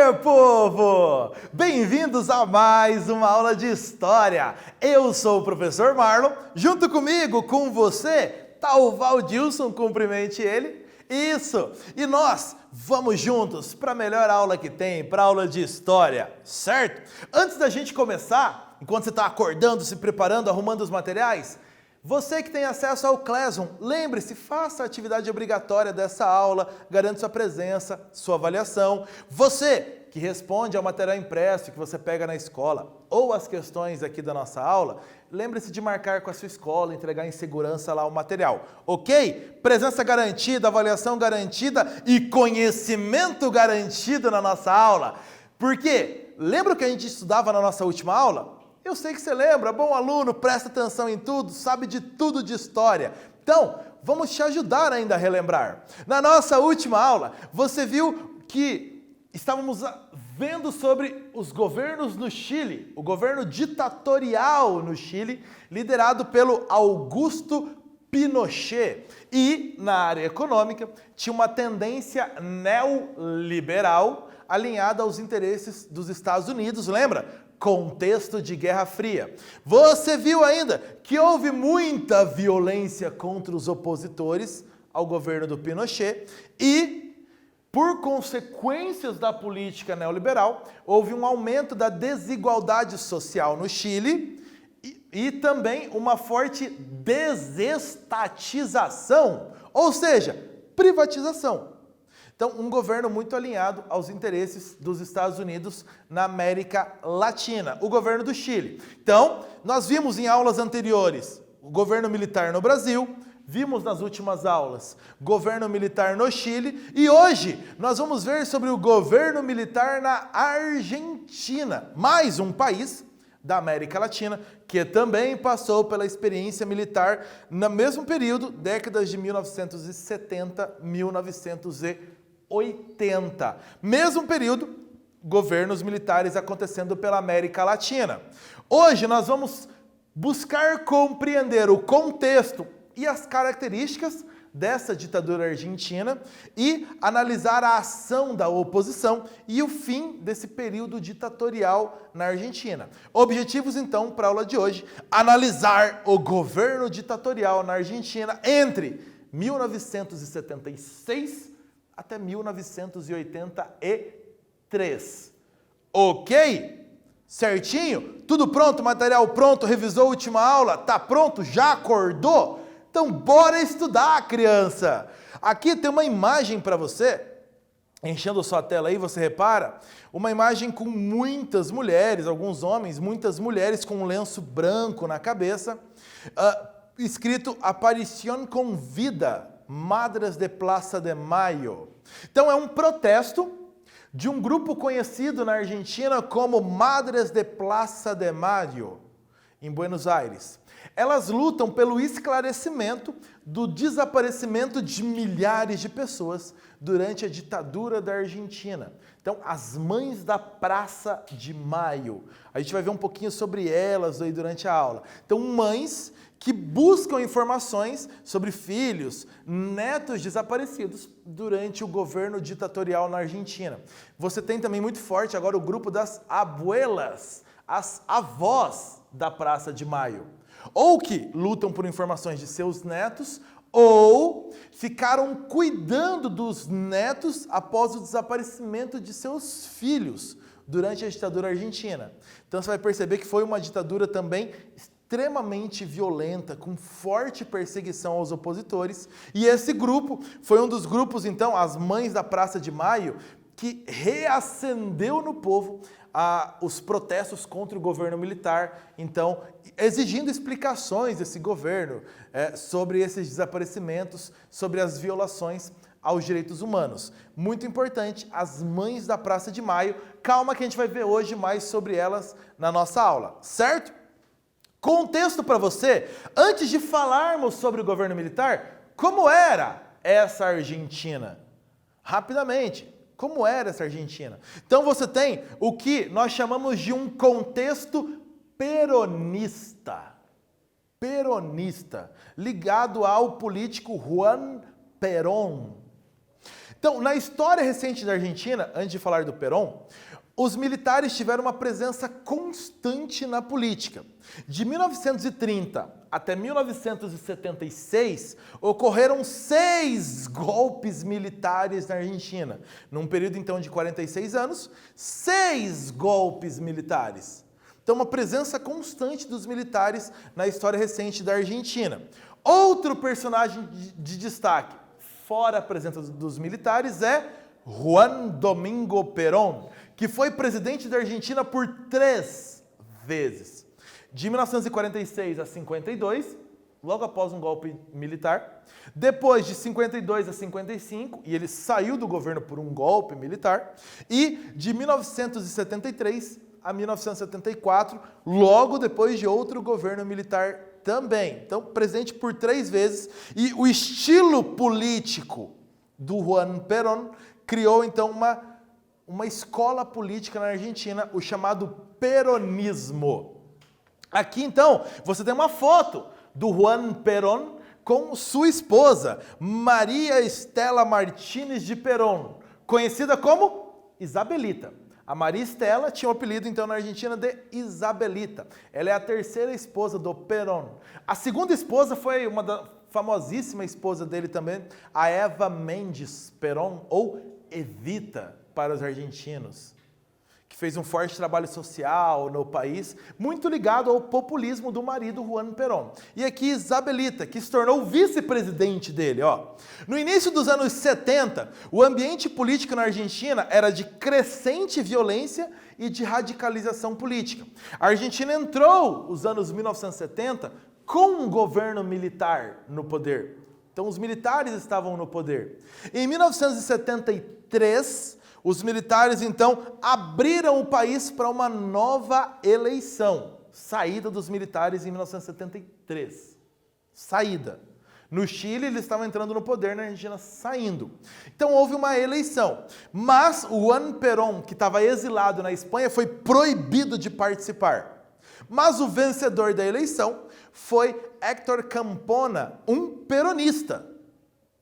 Aê, povo! Bem-vindos a mais uma aula de História. Eu sou o professor Marlon, junto comigo, com você, tá o Valdilson, cumprimente ele. Isso! E nós vamos juntos para a melhor aula que tem, para a aula de História, certo? Antes da gente começar, enquanto você está acordando, se preparando, arrumando os materiais, você que tem acesso ao Classroom, lembre-se, faça a atividade obrigatória dessa aula, garante sua presença, sua avaliação. Você que responde ao material impresso que você pega na escola ou as questões aqui da nossa aula, lembre-se de marcar com a sua escola, entregar em segurança lá o material, ok? Presença garantida, avaliação garantida e conhecimento garantido na nossa aula. Porque lembra o que a gente estudava na nossa última aula? Eu sei que você lembra, bom aluno, presta atenção em tudo, sabe de tudo de história. Então, vamos te ajudar ainda a relembrar. Na nossa última aula, você viu que estávamos vendo sobre os governos no Chile, o governo ditatorial no Chile, liderado pelo Augusto Pinochet. E, na área econômica, tinha uma tendência neoliberal alinhada aos interesses dos Estados Unidos, lembra? Contexto de Guerra Fria. Você viu ainda que houve muita violência contra os opositores ao governo do Pinochet e, por consequências da política neoliberal, houve um aumento da desigualdade social no Chile e também uma forte desestatização, ou seja, privatização. Então, um governo muito alinhado aos interesses dos Estados Unidos na América Latina, o governo do Chile. Então, nós vimos em aulas anteriores o governo militar no Brasil, vimos nas últimas aulas governo militar no Chile e hoje nós vamos ver sobre o governo militar na Argentina, mais um país da América Latina que também passou pela experiência militar no mesmo período, décadas de 1970, 1980. Mesmo período, governos militares acontecendo pela América Latina. Hoje nós vamos buscar compreender o contexto e as características dessa ditadura argentina e analisar a ação da oposição e o fim desse período ditatorial na Argentina. Objetivos, então, para a aula de hoje, analisar o governo ditatorial na Argentina entre 1976 até 1983. Ok? Certinho? Tudo pronto? Material pronto? Revisou a última aula? Tá pronto? Já acordou? Então bora estudar, criança! Aqui tem uma imagem para você, enchendo sua tela aí, você repara, uma imagem com muitas mulheres, alguns homens, muitas mulheres com um lenço branco na cabeça, escrito Aparición con Vida, Madres de Plaza de Mayo. Então é um protesto de um grupo conhecido na Argentina como Madres de Plaza de Mayo, em Buenos Aires. Elas lutam pelo esclarecimento do desaparecimento de milhares de pessoas durante a ditadura da Argentina. Então, as Mães da Praça de Maio. A gente vai ver um pouquinho sobre elas aí durante a aula. Então, mães que buscam informações sobre filhos, netos desaparecidos durante o governo ditatorial na Argentina. Você tem também muito forte agora o grupo das abuelas, as avós da Praça de Maio, ou que lutam por informações de seus netos, ou ficaram cuidando dos netos após o desaparecimento de seus filhos durante a ditadura argentina. Então você vai perceber que foi uma ditadura também extremamente violenta, com forte perseguição aos opositores, e esse grupo foi um dos grupos, então, as Mães da Praça de Maio, que reacendeu no povo os protestos contra o governo militar, então, exigindo explicações desse governo sobre esses desaparecimentos, sobre as violações aos direitos humanos. Muito importante, as Mães da Praça de Maio. Calma que a gente vai ver hoje mais sobre elas na nossa aula, certo? Contexto para você, antes de falarmos sobre o governo militar, como era essa Argentina? Rapidamente, como era essa Argentina? Então você tem o que nós chamamos de um contexto peronista. Peronista, ligado ao político Juan Perón. Então, na história recente da Argentina, antes de falar do Perón, os militares tiveram uma presença constante na política. De 1930 até 1976, ocorreram 6 golpes militares na Argentina. Num período, então, de 46 anos, 6 golpes militares. Então, uma presença constante dos militares na história recente da Argentina. Outro personagem de destaque, fora a presença dos militares, é Juan Domingo Perón, que foi presidente da Argentina por 3 vezes. De 1946 a 52, logo após um golpe militar. Depois de 52 a 55, e ele saiu do governo por um golpe militar. E de 1973 a 1974, logo depois de outro governo militar também. Então, presidente por 3 vezes. E o estilo político do Juan Perón criou, então, uma escola política na Argentina, o chamado peronismo. Aqui, então, você tem uma foto do Juan Perón com sua esposa, Maria Estela Martínez de Perón, conhecida como Isabelita. A Maria Estela tinha o apelido, então, na Argentina de Isabelita. Ela é a 3ª esposa do Perón. A segunda esposa foi uma famosíssima esposa dele também, a Eva Mendes Perón, ou Evita para os argentinos, que fez um forte trabalho social no país, muito ligado ao populismo do marido Juan Perón. E aqui Isabelita, que se tornou vice-presidente dele. No início dos anos 70, o ambiente político na Argentina era de crescente violência e de radicalização política. A Argentina entrou, os anos 1970, com um governo militar no poder. Então, os militares estavam no poder. Em 1973, os militares, então, abriram o país para uma nova eleição. Saída dos militares em 1973. Saída. No Chile, eles estavam entrando no poder, na Argentina, saindo. Então, houve uma eleição. Mas o Juan Perón, que estava exilado na Espanha, foi proibido de participar. Mas o vencedor da eleição foi Héctor Campona, um peronista,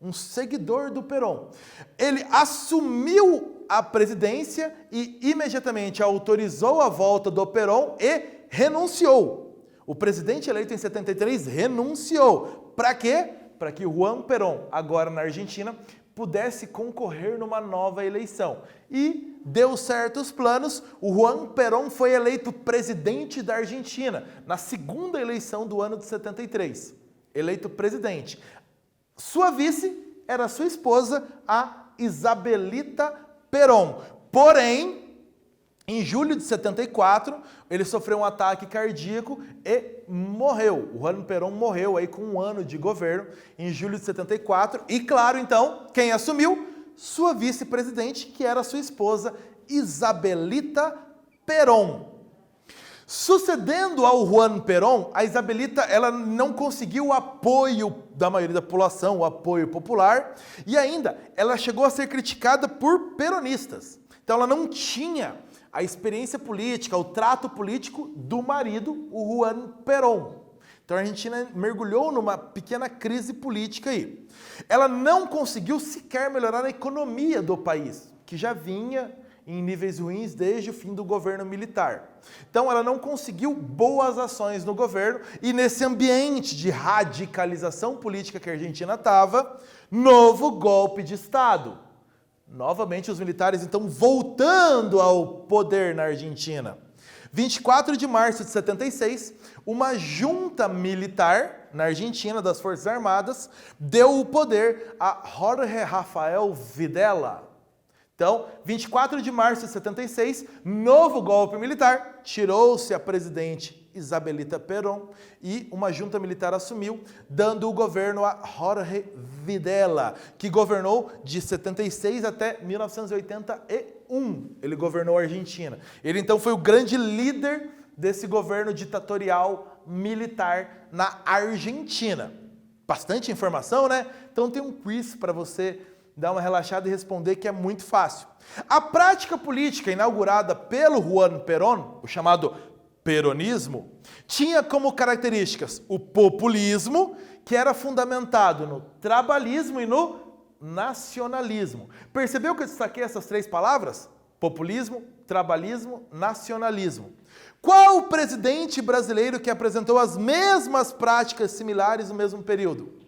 um seguidor do Perón. Ele assumiu a presidência e imediatamente autorizou a volta do Perón e renunciou. O presidente eleito em 73 renunciou. Para quê? Para que Juan Perón, agora na Argentina, pudesse concorrer numa nova eleição. E deu certo os planos, o Juan Perón foi eleito presidente da Argentina, na segunda eleição do ano de 73. Eleito presidente. Sua vice era sua esposa, a Isabelita Perón. Porém, em julho de 74, ele sofreu um ataque cardíaco e morreu. O Juan Perón morreu aí com 1 ano de governo, em julho de 74. E claro, então, quem assumiu? Sua vice-presidente, que era sua esposa, Isabelita Perón. Sucedendo ao Juan Perón, a Isabelita ela não conseguiu o apoio da maioria da população, o apoio popular, e ainda ela chegou a ser criticada por peronistas. Então ela não tinha a experiência política, o trato político do marido, o Juan Perón. Então a Argentina mergulhou numa pequena crise política aí. Ela não conseguiu sequer melhorar a economia do país, que já vinha em níveis ruins desde o fim do governo militar. Então ela não conseguiu boas ações no governo e nesse ambiente de radicalização política que a Argentina estava, novo golpe de Estado. Novamente os militares então voltando ao poder na Argentina. 24 de março de 76, uma junta militar na Argentina das Forças Armadas deu o poder a Jorge Rafael Videla. Então, 24 de março de 76, novo golpe militar, tirou-se a presidente Isabelita Perón e uma junta militar assumiu, dando o governo a Jorge Videla, que governou de 76 até 1981. Ele governou a Argentina. Ele então foi o grande líder desse governo ditatorial militar na Argentina. Bastante informação, né? Então tem um quiz para você dar uma relaxada e responder, que é muito fácil. A prática política inaugurada pelo Juan Perón, o chamado peronismo, tinha como características o populismo, que era fundamentado no trabalhismo e no nacionalismo. Percebeu que eu destaquei essas três palavras? Populismo, trabalhismo, nacionalismo. Qual o presidente brasileiro que apresentou as mesmas práticas similares no mesmo período?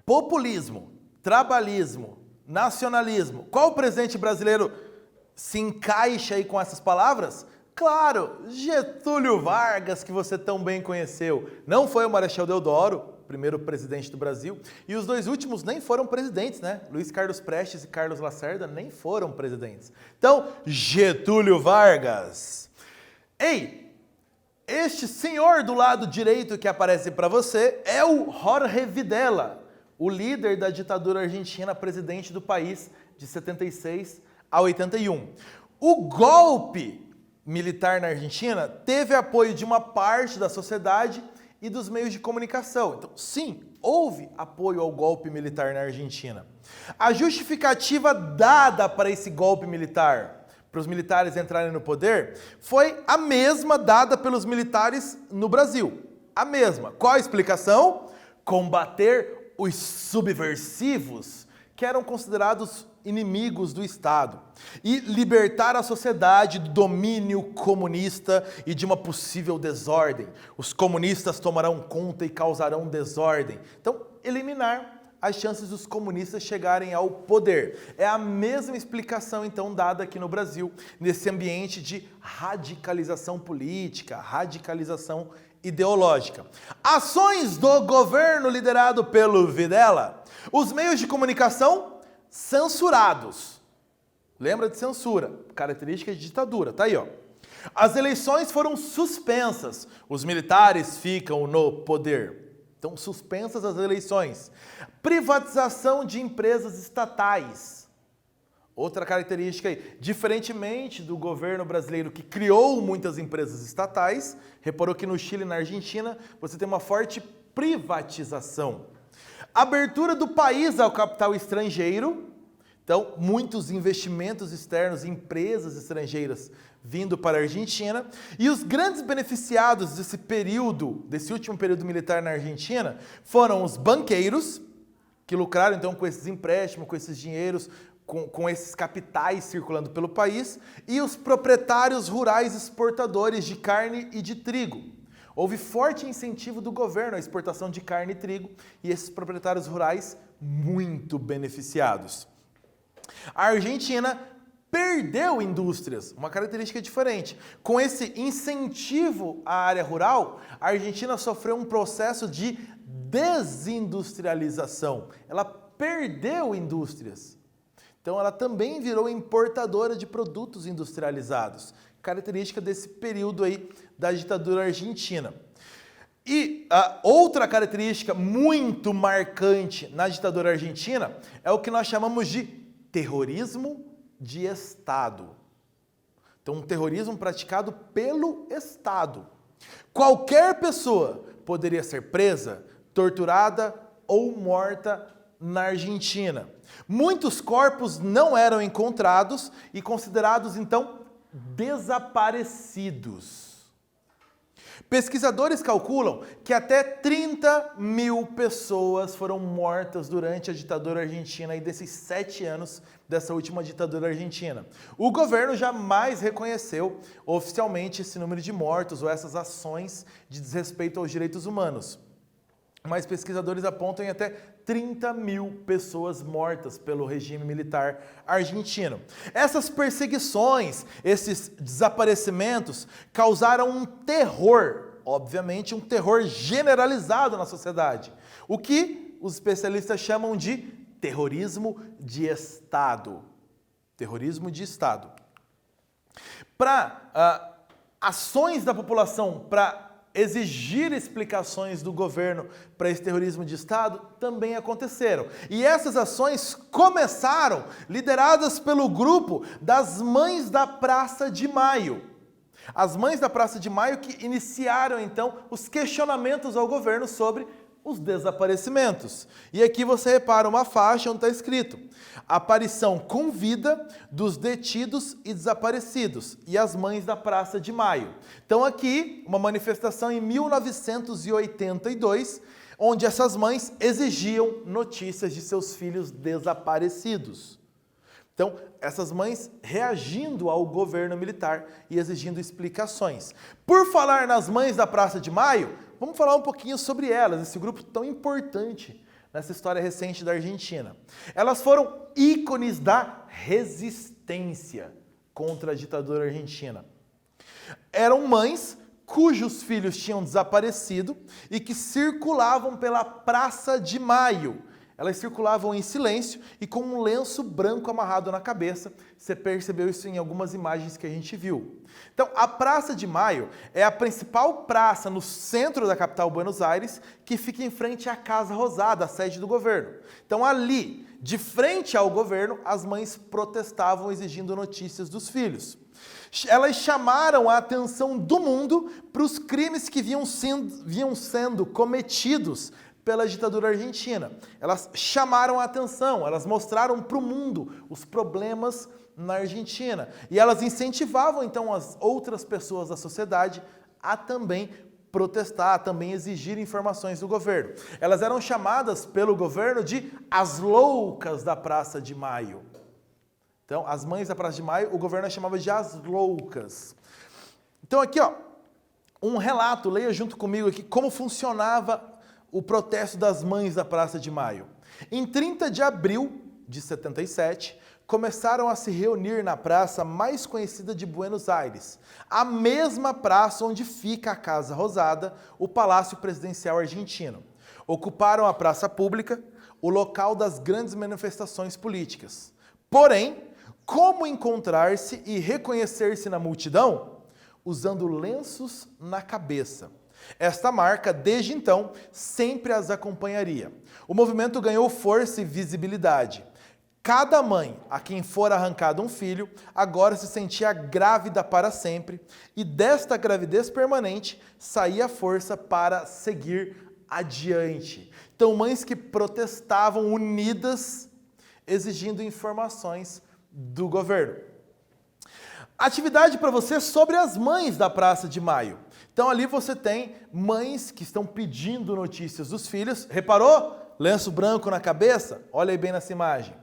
Populismo, trabalhismo, nacionalismo. Qual presidente brasileiro se encaixa aí com essas palavras? Claro, Getúlio Vargas, que você tão bem conheceu. Não foi o Marechal Deodoro, primeiro presidente do Brasil, e os dois últimos nem foram presidentes, né? Luiz Carlos Prestes e Carlos Lacerda nem foram presidentes. Então, Getúlio Vargas. Ei, este senhor do lado direito que aparece para você é o Jorge Videla, o líder da ditadura argentina, presidente do país de 76 a 81. O golpe militar na Argentina teve apoio de uma parte da sociedade e dos meios de comunicação. Então, sim, houve apoio ao golpe militar na Argentina. A justificativa dada para esse golpe militar, para os militares entrarem no poder, foi a mesma dada pelos militares no Brasil. A mesma. Qual a explicação? Combater os subversivos, que eram considerados inimigos do Estado, e libertar a sociedade do domínio comunista e de uma possível desordem. Os comunistas tomarão conta e causarão desordem. Então, eliminar as chances dos comunistas chegarem ao poder. É a mesma explicação, então, dada aqui no Brasil, nesse ambiente de radicalização política, radicalização ideológica. Ações do governo liderado pelo Videla. Os meios de comunicação censurados. Lembra de censura? Característica de ditadura. Tá aí, ó. As eleições foram suspensas. Os militares ficam no poder. Então, suspensas as eleições. Privatização de empresas estatais. Outra característica aí, diferentemente do governo brasileiro que criou muitas empresas estatais, reparou que no Chile e na Argentina você tem uma forte privatização. Abertura do país ao capital estrangeiro, então muitos investimentos externos, empresas estrangeiras vindo para a Argentina, e os grandes beneficiados desse período, desse último período militar na Argentina, foram os banqueiros, que lucraram então com esses empréstimos, com esses dinheiros, com esses capitais circulando pelo país, e os proprietários rurais exportadores de carne e de trigo. Houve forte incentivo do governo à exportação de carne e trigo, e esses proprietários rurais muito beneficiados. A Argentina perdeu indústrias, uma característica diferente. Com esse incentivo à área rural, a Argentina sofreu um processo de desindustrialização. Ela perdeu indústrias. Então, ela também virou importadora de produtos industrializados, característica desse período aí da ditadura argentina. E a outra característica muito marcante na ditadura argentina é o que nós chamamos de terrorismo de Estado. Então, um terrorismo praticado pelo Estado. Qualquer pessoa poderia ser presa, torturada ou morta na Argentina. Muitos corpos não eram encontrados e considerados, então, desaparecidos. Pesquisadores calculam que até 30 mil pessoas foram mortas durante a ditadura argentina e desses 7 anos dessa última ditadura argentina. O governo jamais reconheceu oficialmente esse número de mortos ou essas ações de desrespeito aos direitos humanos. Mas pesquisadores apontam em até 30 mil pessoas mortas pelo regime militar argentino. Essas perseguições, esses desaparecimentos, causaram um terror, obviamente um terror generalizado na sociedade, o que os especialistas chamam de terrorismo de Estado. Terrorismo de Estado. Para ações da população, para exigir explicações do governo para esse terrorismo de Estado também aconteceram. E essas ações começaram lideradas pelo grupo das Mães da Praça de Maio. As Mães da Praça de Maio que iniciaram, então, os questionamentos ao governo sobre os desaparecimentos. E aqui você repara uma faixa onde está escrito: aparição com vida dos detidos e desaparecidos e as Mães da Praça de Maio. Então aqui, uma manifestação em 1982, onde essas mães exigiam notícias de seus filhos desaparecidos. Então, essas mães reagindo ao governo militar e exigindo explicações. Por falar nas Mães da Praça de Maio, vamos falar um pouquinho sobre elas, esse grupo tão importante nessa história recente da Argentina. Elas foram ícones da resistência contra a ditadura argentina. Eram mães cujos filhos tinham desaparecido e que circulavam pela Praça de Maio. Elas circulavam em silêncio e com um lenço branco amarrado na cabeça. Você percebeu isso em algumas imagens que a gente viu. Então, a Praça de Maio é a principal praça no centro da capital Buenos Aires, que fica em frente à Casa Rosada, a sede do governo. Então, ali, de frente ao governo, as mães protestavam exigindo notícias dos filhos. Elas chamaram a atenção do mundo para os crimes que vinham sendo cometidos pela ditadura argentina. Elas chamaram a atenção, elas mostraram para o mundo os problemas na Argentina. E elas incentivavam, então, as outras pessoas da sociedade a também protestar, a também exigir informações do governo. Elas eram chamadas pelo governo de as loucas da Praça de Maio. Então, as Mães da Praça de Maio, o governo as chamava de as loucas. Então, aqui, ó, um relato, leia junto comigo aqui como funcionava o protesto das Mães da Praça de Maio. Em 30 de abril de 77, começaram a se reunir na praça mais conhecida de Buenos Aires, a mesma praça onde fica a Casa Rosada, o Palácio Presidencial argentino. Ocuparam a praça pública, o local das grandes manifestações políticas. Porém, como encontrar-se e reconhecer-se na multidão? Usando lenços na cabeça. Esta marca, desde então, sempre as acompanharia. O movimento ganhou força e visibilidade. Cada mãe a quem for arrancado um filho, agora se sentia grávida para sempre, e desta gravidez permanente saía força para seguir adiante. Então, mães que protestavam unidas, exigindo informações do governo. Atividade para você sobre as Mães da Praça de Maio. Então ali você tem mães que estão pedindo notícias dos filhos. Reparou? Lenço branco na cabeça? Olha aí bem nessa imagem.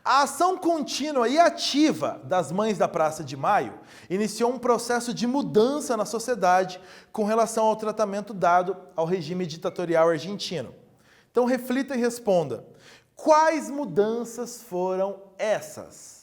A ação contínua e ativa das Mães da Praça de Maio iniciou um processo de mudança na sociedade com relação ao tratamento dado ao regime ditatorial argentino. Então reflita e responda. Quais mudanças foram essas?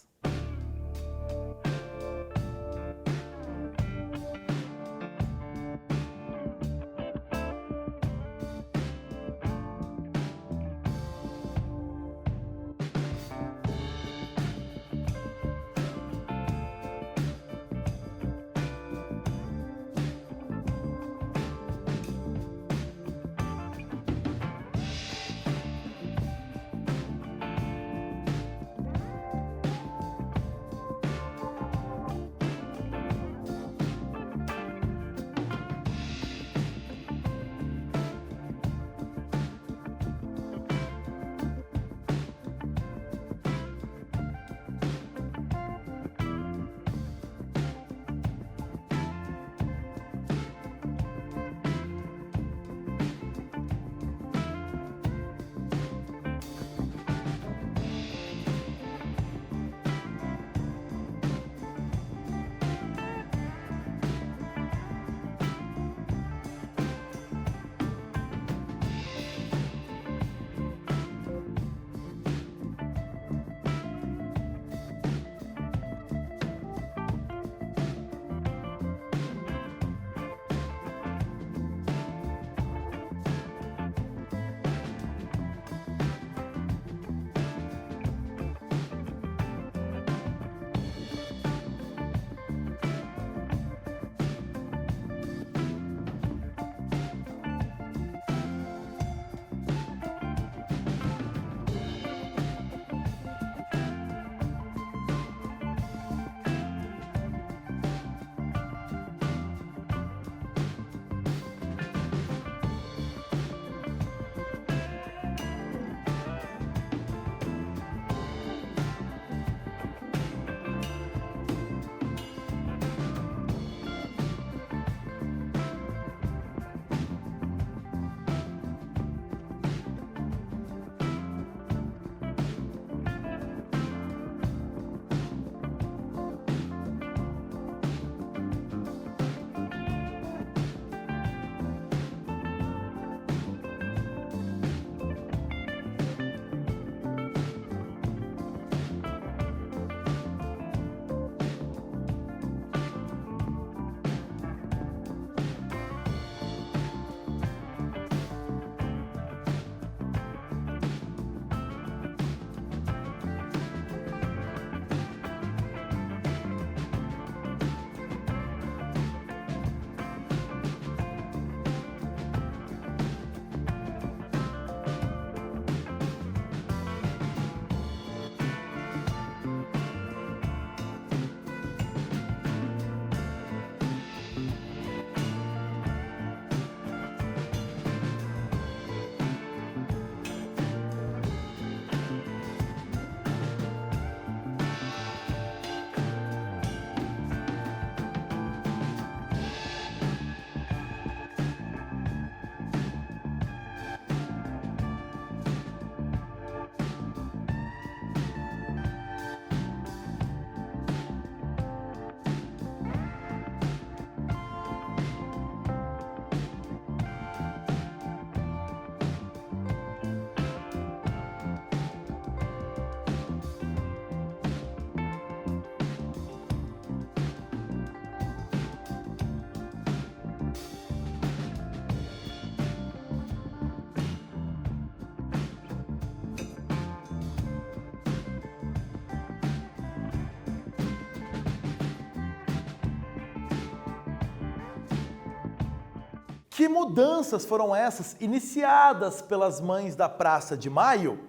Que mudanças foram essas iniciadas pelas mães da Praça de Maio?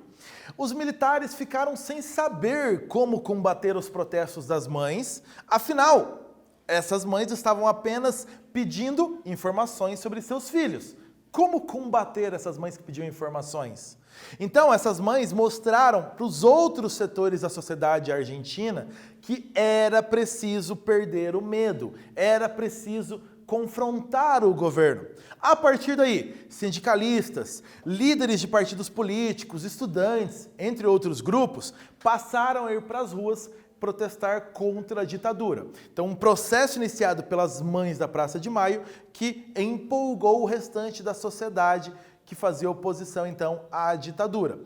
Os militares ficaram sem saber como combater os protestos das mães, afinal, essas mães estavam apenas pedindo informações sobre seus filhos. Como combater essas mães que pediam informações? Então, essas mães mostraram para os outros setores da sociedade argentina que era preciso perder o medo, era preciso confrontar o governo. A partir daí, sindicalistas, líderes de partidos políticos, estudantes, entre outros grupos, passaram a ir para as ruas protestar contra a ditadura. Então, um processo iniciado pelas mães da Praça de Maio que empolgou o restante da sociedade que fazia oposição, então, à ditadura.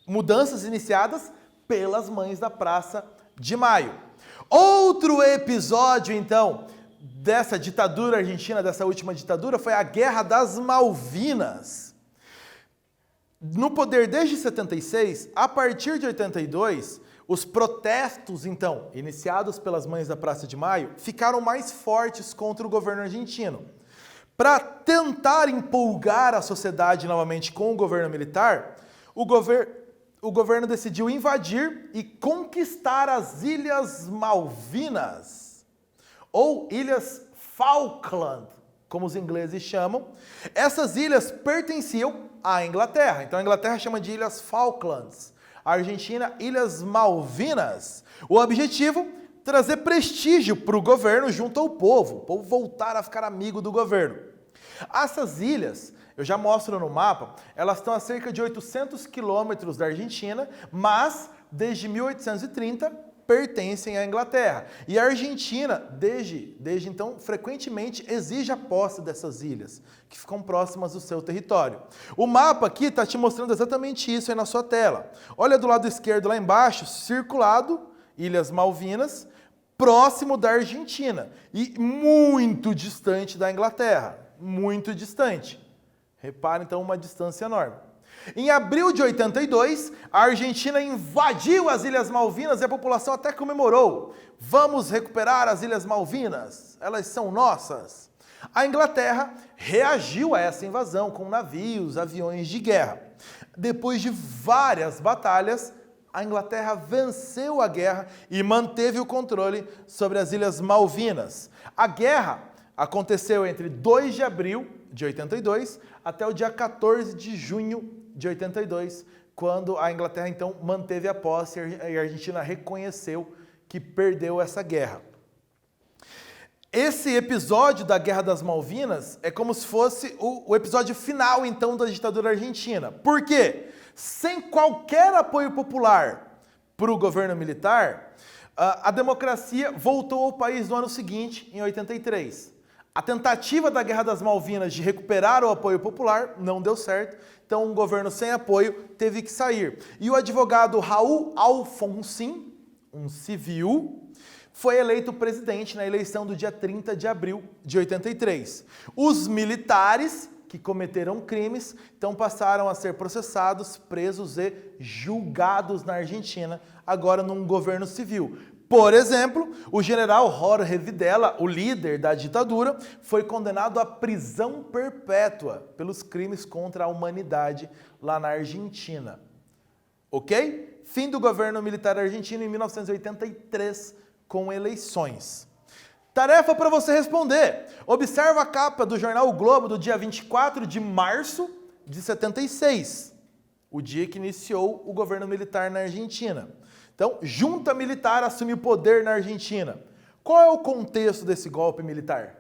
Mudanças iniciadas pelas mães da Praça de Maio. Outro episódio, então, dessa ditadura argentina, dessa última ditadura, foi a Guerra das Malvinas. No poder desde 76, a partir de 82, os protestos, então, iniciados pelas mães da Praça de Maio, ficaram mais fortes contra o governo argentino. Para tentar empolgar a sociedade novamente com o governo militar, o governo decidiu invadir e conquistar as Ilhas Malvinas, ou Ilhas Falkland, como os ingleses chamam. Essas ilhas pertenciam à Inglaterra, então a Inglaterra chama de Ilhas Falklands. A Argentina, Ilhas Malvinas. O objetivo, trazer prestígio para o governo junto ao povo. O povo voltar a ficar amigo do governo. Essas ilhas, eu já mostro no mapa, elas estão a cerca de 800 quilômetros da Argentina, mas desde 1830 pertencem à Inglaterra. E a Argentina, desde então, frequentemente exige a posse dessas ilhas, que ficam próximas do seu território. O mapa aqui está te mostrando exatamente isso aí na sua tela. Olha do lado esquerdo lá embaixo, circulado, Ilhas Malvinas, próximo da Argentina e muito distante da Inglaterra, muito distante. Repara então uma distância enorme. Em abril de 82, a Argentina invadiu as Ilhas Malvinas e a população até comemorou. Vamos recuperar as Ilhas Malvinas, elas são nossas. A Inglaterra reagiu a essa invasão com navios, aviões de guerra. Depois de várias batalhas, a Inglaterra venceu a guerra e manteve o controle sobre as Ilhas Malvinas. A guerra aconteceu entre 2 de abril de 82 até o dia 14 de junho de 82, quando a Inglaterra então manteve a posse e a Argentina reconheceu que perdeu essa guerra. Esse episódio da Guerra das Malvinas é como se fosse o episódio final então da ditadura argentina. Por quê? Sem qualquer apoio popular para o governo militar, a democracia voltou ao país no ano seguinte, em 83. A tentativa da Guerra das Malvinas de recuperar o apoio popular não deu certo, então um governo sem apoio teve que sair. E o advogado Raul Alfonsín, um civil, foi eleito presidente na eleição do dia 30 de abril de 83. Os militares que cometeram crimes então passaram a ser processados, presos e julgados na Argentina, agora num governo civil. Por exemplo, o general Jorge Videla, o líder da ditadura, foi condenado à prisão perpétua pelos crimes contra a humanidade lá na Argentina. Ok? Fim do governo militar argentino em 1983, com eleições. Tarefa para você responder. Observa a capa do jornal O Globo do dia 24 de março de 76, o dia que iniciou o governo militar na Argentina. Então, junta militar assume o poder na Argentina. Qual é o contexto desse golpe militar?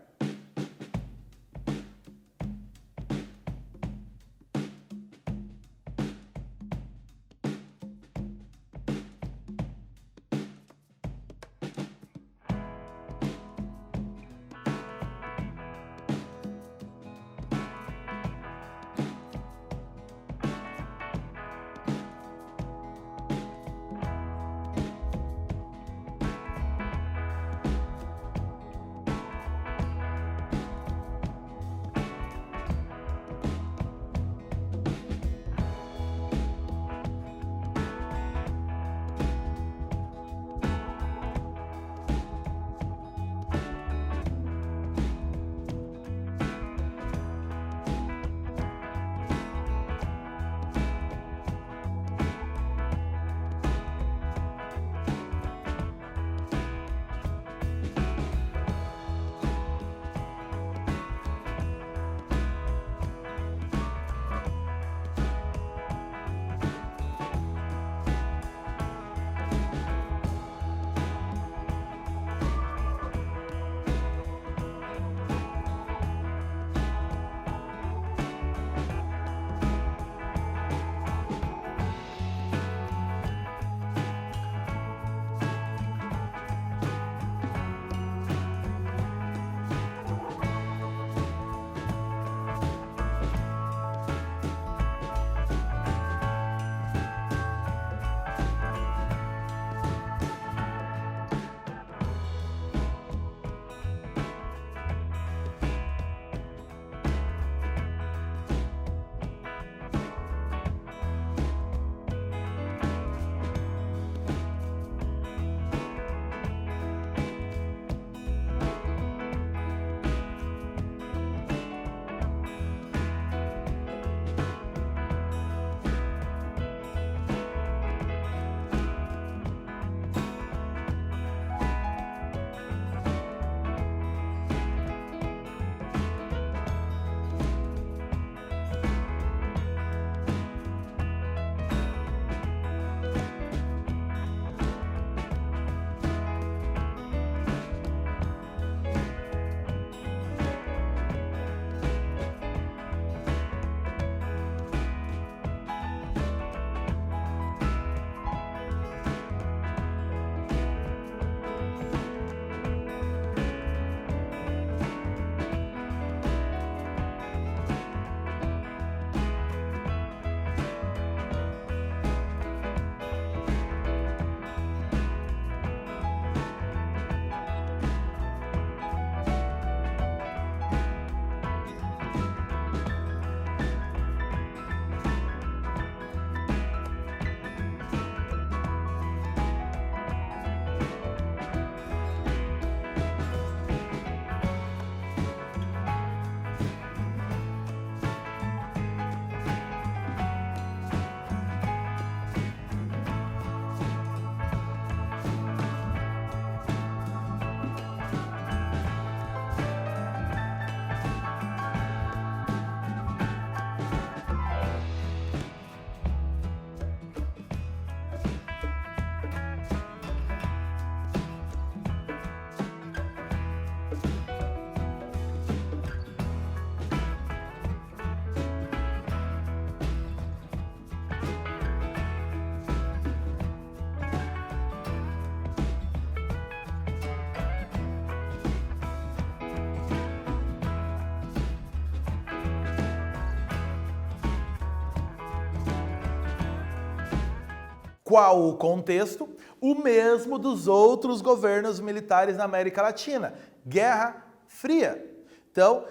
Qual o contexto? O mesmo dos outros governos militares na América Latina. Guerra Fria. Então,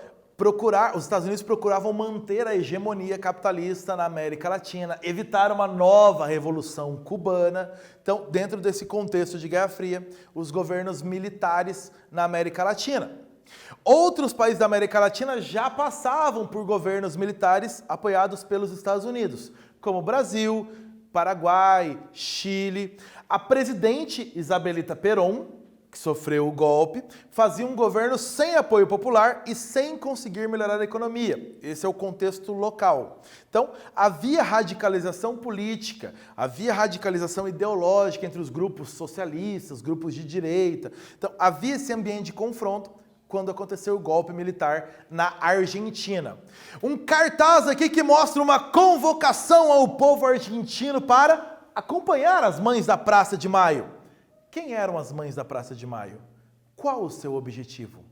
os Estados Unidos procuravam manter a hegemonia capitalista na América Latina, evitar uma nova revolução cubana. Então, dentro desse contexto de Guerra Fria, os governos militares na América Latina. Outros países da América Latina já passavam por governos militares apoiados pelos Estados Unidos, como Brasil, Paraguai, Chile. A presidente Isabelita Perón, que sofreu o golpe, fazia um governo sem apoio popular e sem conseguir melhorar a economia. Esse é o contexto local. Então, havia radicalização política, havia radicalização ideológica entre os grupos socialistas, grupos de direita. Então, havia esse ambiente de confronto quando aconteceu o golpe militar na Argentina. Um cartaz aqui que mostra uma convocação ao povo argentino para acompanhar as Mães da Praça de Maio. Quem eram as Mães da Praça de Maio? Qual o seu objetivo?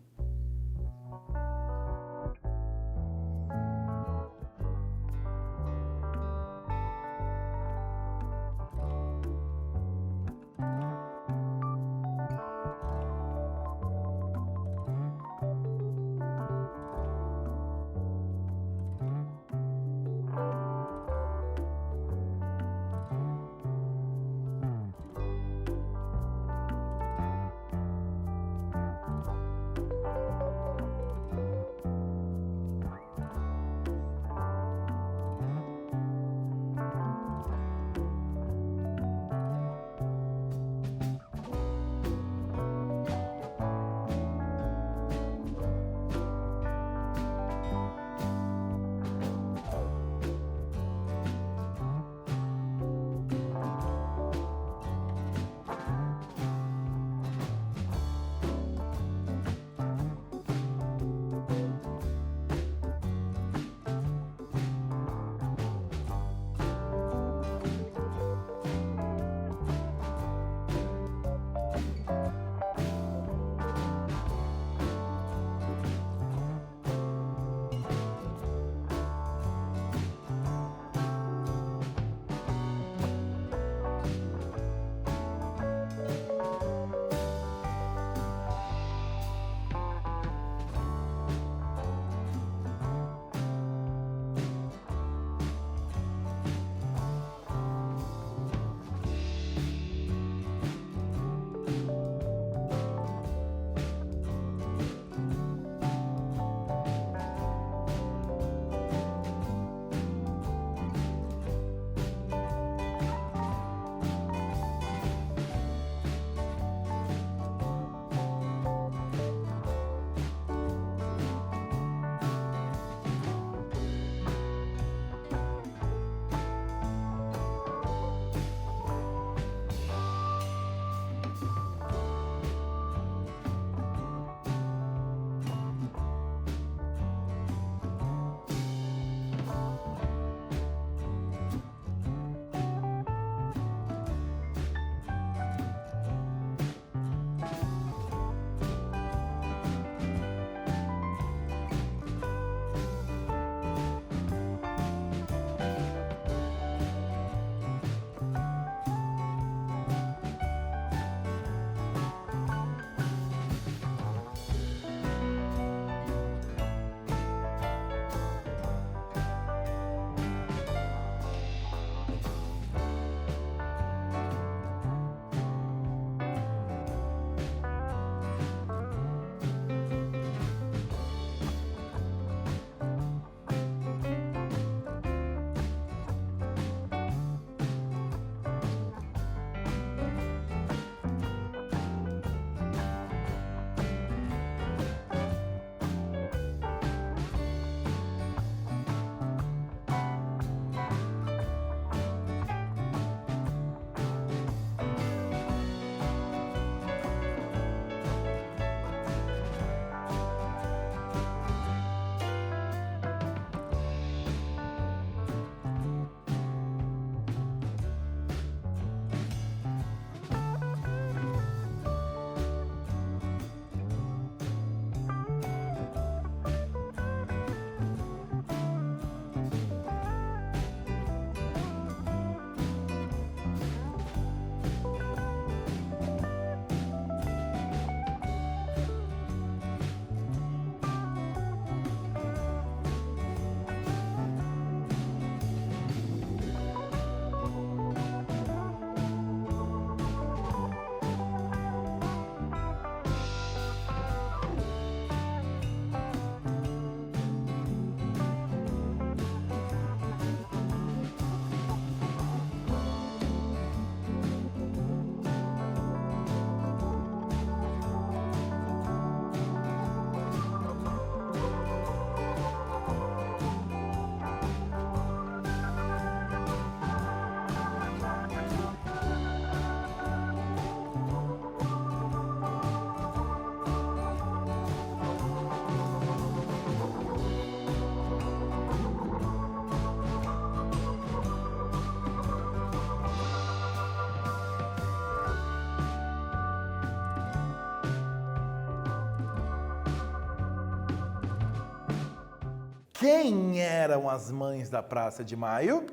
Quem eram as mães da Praça de Maio?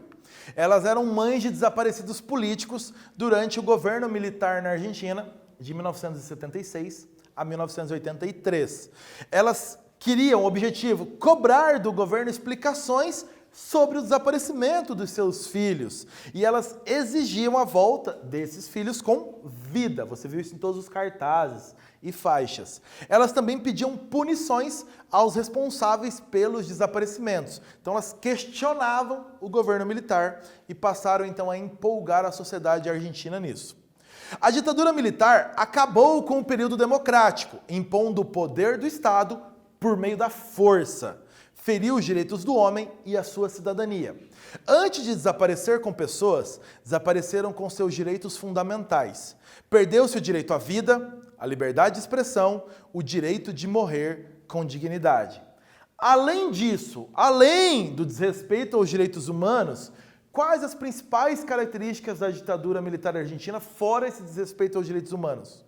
Elas eram mães de desaparecidos políticos durante o governo militar na Argentina, de 1976 a 1983. Elas queriam, o objetivo, cobrar do governo explicações sobre o desaparecimento dos seus filhos. E elas exigiam a volta desses filhos com vida. Você viu isso em todos os cartazes e faixas. Elas também pediam punições aos responsáveis pelos desaparecimentos. Então elas questionavam o governo militar e passaram então a empolgar a sociedade argentina nisso. A ditadura militar acabou com o período democrático, impondo o poder do Estado por meio da força. Feriu os direitos do homem e a sua cidadania. Antes de desaparecer com pessoas, desapareceram com seus direitos fundamentais. Perdeu-se o direito à vida, a liberdade de expressão, o direito de morrer com dignidade. Além disso, além do desrespeito aos direitos humanos, quais as principais características da ditadura militar argentina, fora esse desrespeito aos direitos humanos?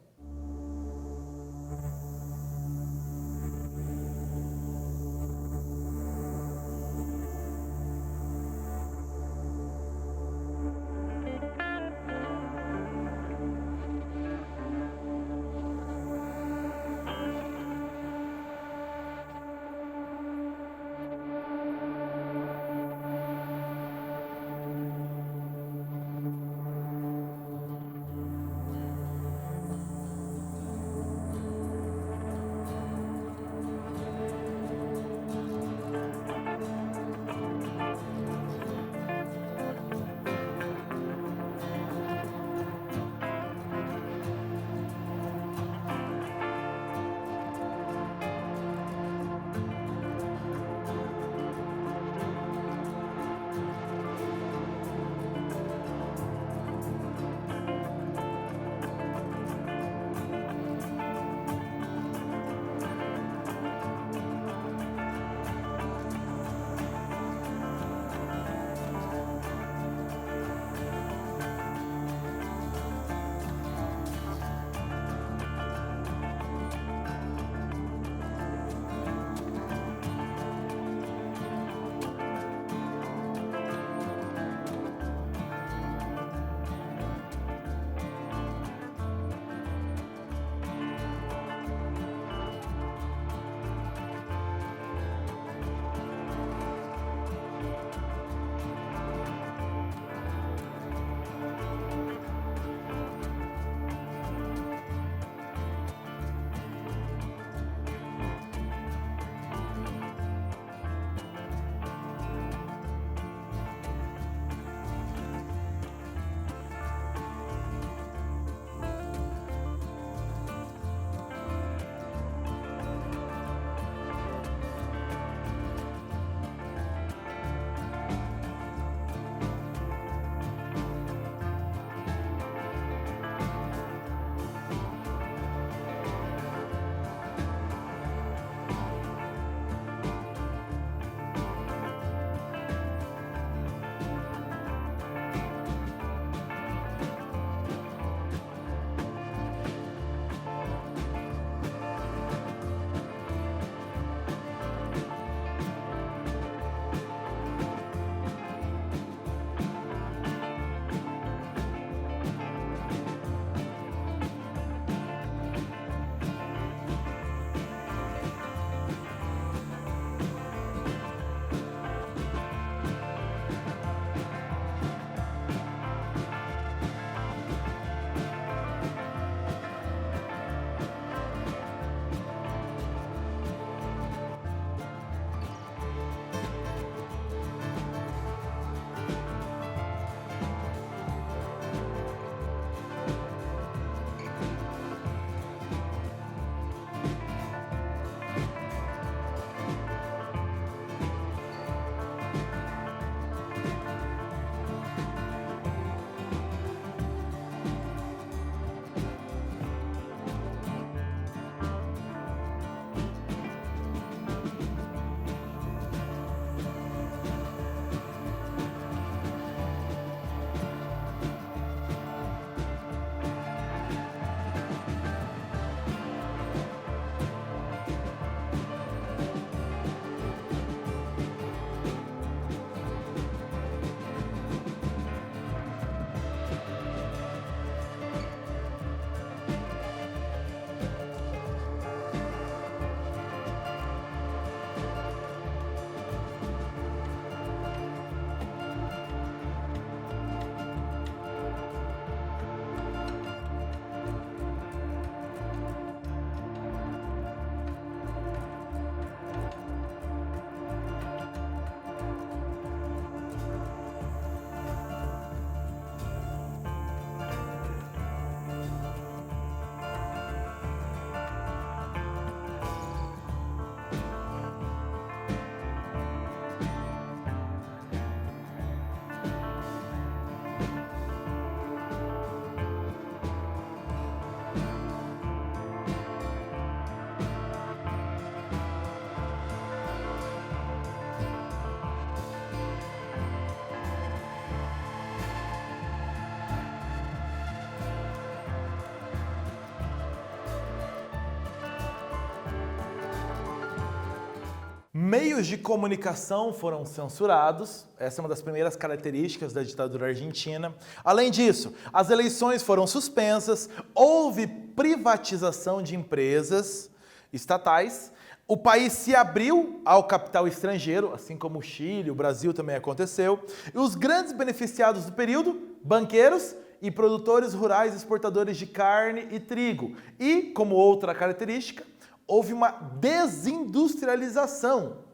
Meios de comunicação foram censurados, essa é uma das primeiras características da ditadura argentina. Além disso, as eleições foram suspensas, houve privatização de empresas estatais, o país se abriu ao capital estrangeiro, assim como o Chile, o Brasil também aconteceu, e os grandes beneficiados do período, banqueiros e produtores rurais exportadores de carne e trigo. E, como outra característica, houve uma desindustrialização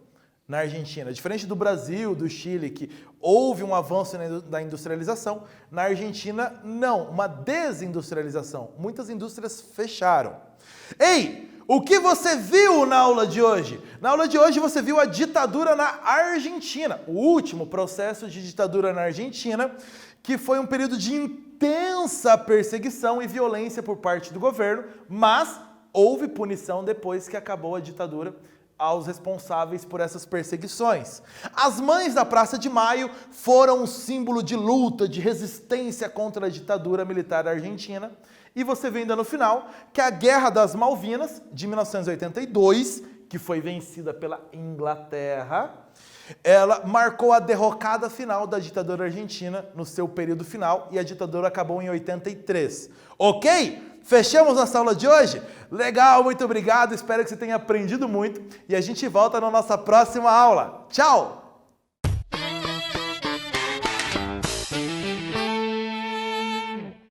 na Argentina. Diferente do Brasil, do Chile, que houve um avanço da industrialização, na Argentina não, uma desindustrialização. Muitas indústrias fecharam. Ei, o que você viu na aula de hoje? Na aula de hoje você viu a ditadura na Argentina, o último processo de ditadura na Argentina, que foi um período de intensa perseguição e violência por parte do governo, mas houve punição depois que acabou a ditadura aos responsáveis por essas perseguições. As mães da Praça de Maio foram um símbolo de luta, de resistência contra a ditadura militar argentina. E você vê ainda no final que a Guerra das Malvinas, de 1982, que foi vencida pela Inglaterra, ela marcou a derrocada final da ditadura argentina no seu período final e a ditadura acabou em 83. Ok? Fechamos nossa aula de hoje? Legal, muito obrigado, espero que você tenha aprendido muito e a gente volta na nossa próxima aula. Tchau!